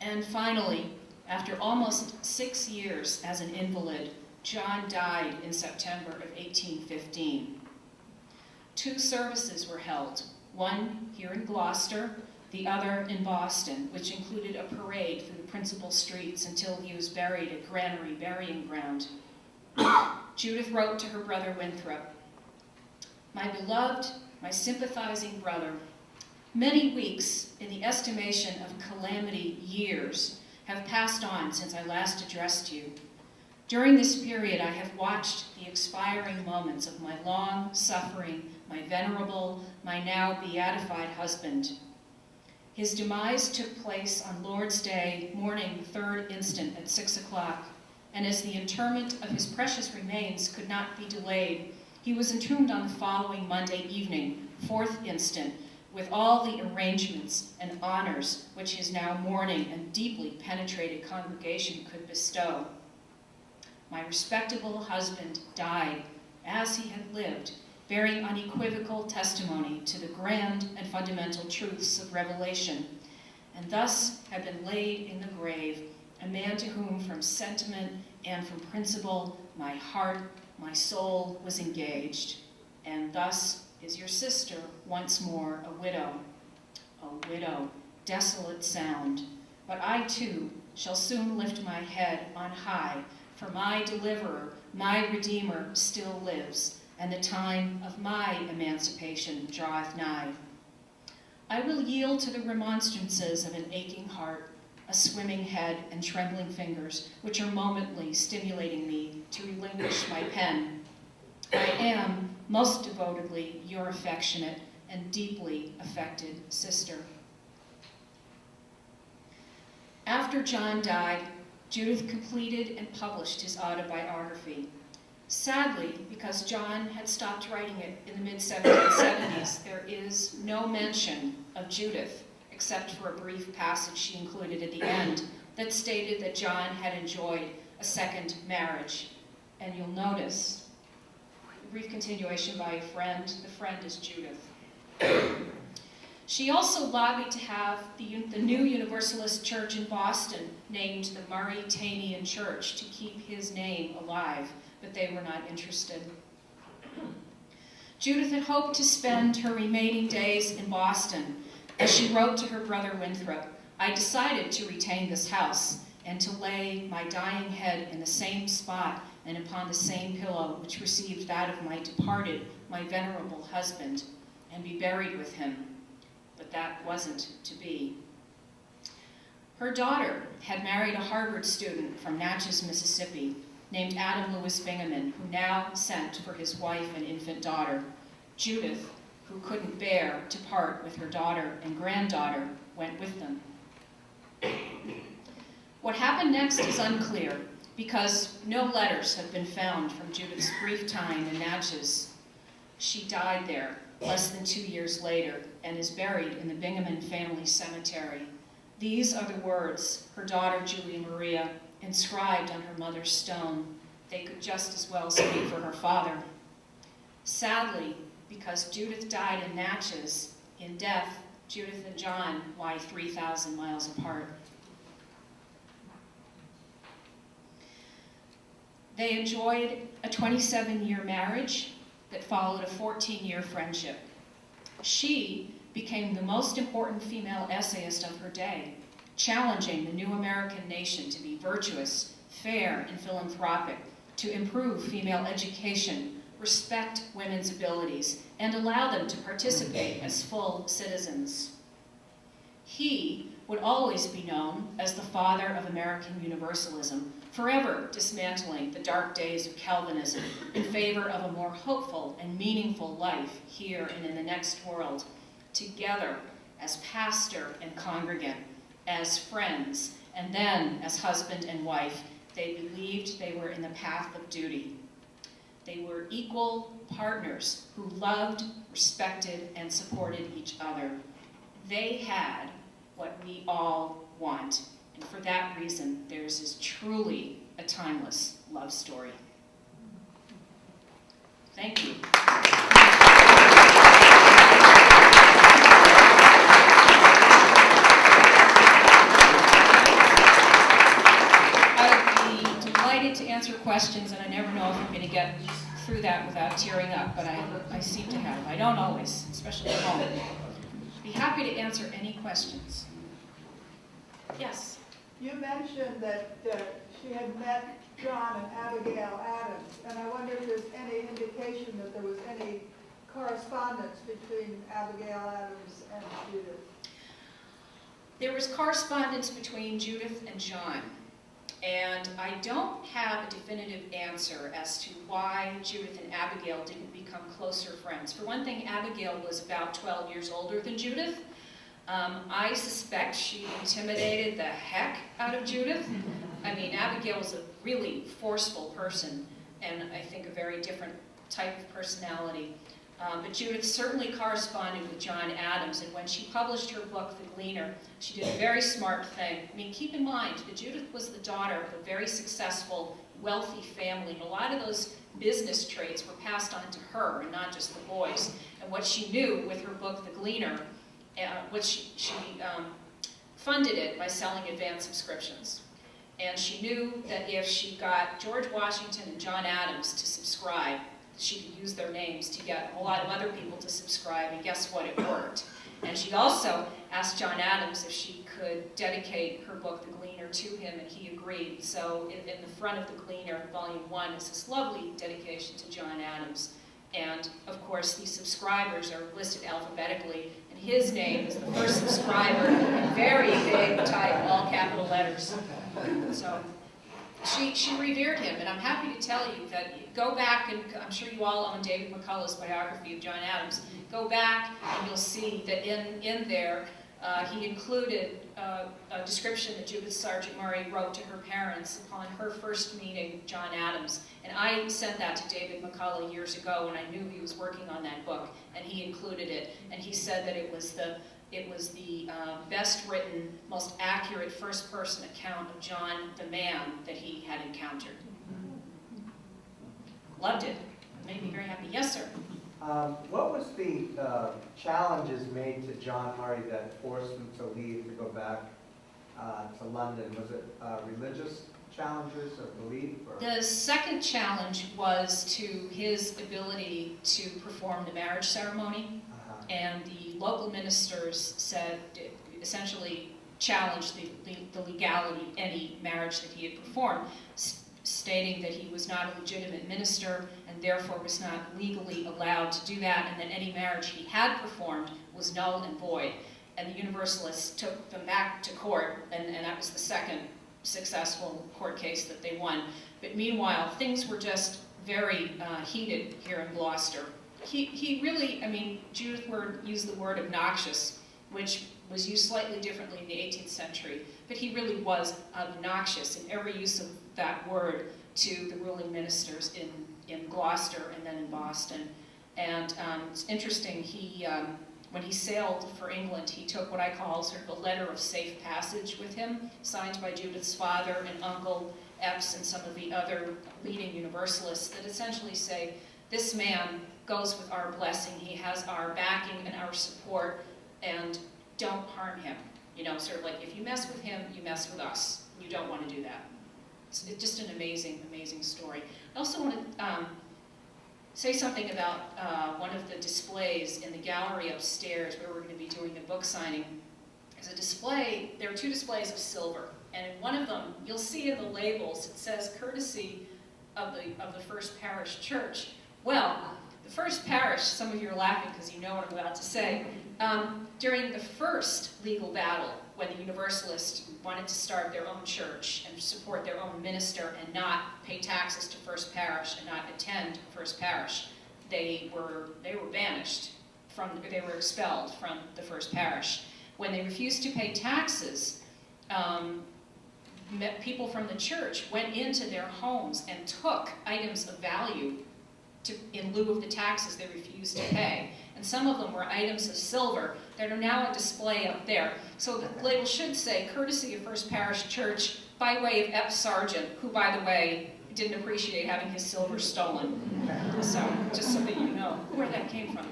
And finally, after almost 6 years as an invalid, John died in September of 1815. 2 services were held, one here in Gloucester, the other in Boston, which included a parade through the principal streets until he was buried at Granary Burying Ground. Judith wrote to her brother Winthrop, "My beloved, my sympathizing brother, many weeks, in the estimation of calamity years, have passed on since I last addressed you. During this period, I have watched the expiring moments of my long-suffering, my venerable, my now beatified husband. His demise took place on Lord's Day, morning 3rd instant at 6 o'clock, and as the interment of his precious remains could not be delayed, he was entombed on the following Monday evening, 4th instant, with all the arrangements and honors which his now mourning and deeply penetrated congregation could bestow. My respectable husband died as he had lived, bearing unequivocal testimony to the grand and fundamental truths of Revelation, and thus had been laid in the grave, a man to whom from sentiment and from principle my heart, my soul was engaged, and thus is your sister once more a widow, desolate sound. But I too shall soon lift my head on high, for my deliverer, my Redeemer still lives, and the time of my emancipation draweth nigh. I will yield to the remonstrances of an aching heart, a swimming head and trembling fingers, which are momently stimulating me to relinquish my pen. I am most devotedly your affectionate and deeply affected sister." After John died, Judith completed and published his autobiography. Sadly, because John had stopped writing it in the mid-1770s, there is no mention of Judith, except for a brief passage she included at the end that stated that John had enjoyed a second marriage. And you'll notice a brief continuation by a friend. The friend is Judith. She also lobbied to have the new Universalist church in Boston named the Mauritanian Church to keep his name alive, but they were not interested. Judith had hoped to spend her remaining days in Boston. As she wrote to her brother Winthrop, "I decided to retain this house and to lay my dying head in the same spot and upon the same pillow which received that of my departed, my venerable husband, and be buried with him." But that wasn't to be. Her daughter had married a Harvard student from Natchez, Mississippi, named Adam Lewis Bingaman, who now sent for his wife and infant daughter. Judith, who couldn't bear to part with her daughter and granddaughter, went with them. What happened next is unclear, because no letters have been found from Judith's brief time in Natchez. She died there less than 2 years later and is buried in the Bingaman family cemetery. These are the words her daughter Julia Maria inscribed on her mother's stone. They could just as well speak for her father. Sadly, because Judith died in Natchez, in death, Judith and John lie 3,000 miles apart. They enjoyed a 27-year marriage that followed a 14-year friendship. She became the most important female essayist of her day, challenging the new American nation to be virtuous, fair, and philanthropic, to improve female education, respect women's abilities, and allow them to participate as full citizens. He would always be known as the father of American Universalism, forever dismantling the dark days of Calvinism in favor of a more hopeful and meaningful life here and in the next world. Together as pastor and congregant, as friends, and then as husband and wife, they believed they were in the path of duty. They were equal partners who loved, respected, and supported each other. They had what we all want, and for that reason, theirs is truly a timeless love story. Thank you. questions, and I never know if I'm going to get through that without tearing up, but I seem to have. I don't always, especially at home. Be happy to answer any questions. Yes? You mentioned that she had met John and Abigail Adams, and I wonder if there's any indication that there was any correspondence between Abigail Adams and Judith. There was correspondence between Judith and John, and I don't have a definitive answer as to why Judith and Abigail didn't become closer friends. For one thing, Abigail was about 12 years older than Judith. I suspect she intimidated the heck out of Judith. I mean, Abigail was a really forceful person, and I think a very different type of personality. But Judith certainly corresponded with John Adams, and when she published her book, The Gleaner, she did a very smart thing. I mean, keep in mind that Judith was the daughter of a very successful, wealthy family, and a lot of those business traits were passed on to her, and not just the boys. And what she knew with her book, The Gleaner, she funded it by selling advance subscriptions. And she knew that if she got George Washington and John Adams to subscribe, she could use their names to get a lot of other people to subscribe, and guess what, it worked. And she also asked John Adams if she could dedicate her book, The Gleaner, to him, and he agreed. So in the front of The Gleaner, Volume 1, is this lovely dedication to John Adams. And of course, these subscribers are listed alphabetically, and his name is the first subscriber in very big type, all capital letters. So she revered him, and I'm happy to tell you that go back, and I'm sure you all own David McCullough's biography of John Adams. Go back and you'll see that in there he included a description that Judith Sargent Murray wrote to her parents upon her first meeting John Adams. And I sent that to David McCullough years ago when I knew he was working on that book, and he included it. And he said that it was the best written, most accurate first-person account of John the man that he had encountered. Loved it. It made me very happy. Yes, sir? What was the challenges made to John Murray that forced him to leave to go back to London? Was it religious challenges of belief? Or? The second challenge was to his ability to perform the marriage ceremony. And the local ministers said, essentially challenged the legality of any marriage that he had performed, stating that he was not a legitimate minister and therefore was not legally allowed to do that, and that any marriage he had performed was null and void. And the Universalists took them back to court, and that was the second successful court case that they won. But meanwhile, things were just very heated here in Gloucester. He really, I mean, Judith used the word obnoxious, which was used slightly differently in the 18th century, but he really was obnoxious in every use of that word to the ruling ministers in Gloucester and then in Boston. And it's interesting, when he sailed for England, he took what I call sort of a letter of safe passage with him, signed by Judith's father and uncle Epps and some of the other leading Universalists, that essentially say, this man goes with our blessing, he has our backing and our support, and don't harm him. You know, sort of like, if you mess with him, you mess with us. You don't want to do that. It's just an amazing, amazing story. I also want to say something about one of the displays in the gallery upstairs where we're going to be doing a book signing. There's a display, there are two displays of silver, and in one of them, you'll see in the labels, it says, courtesy of the First Parish Church. Well, the First Parish, some of you are laughing because you know what I'm about to say, during the first legal battle, when the Universalists wanted to start their own church and support their own minister and not pay taxes to First Parish and not attend First Parish, they were banished they were expelled from the First Parish. When they refused to pay taxes, people from the church went into their homes and took items of value in lieu of the taxes they refused to pay. And some of them were items of silver that are now on display up there. So the label should say, courtesy of First Parish Church, by way of F. Sargent, who, by the way, didn't appreciate having his silver stolen. So, just so that you know where that came from.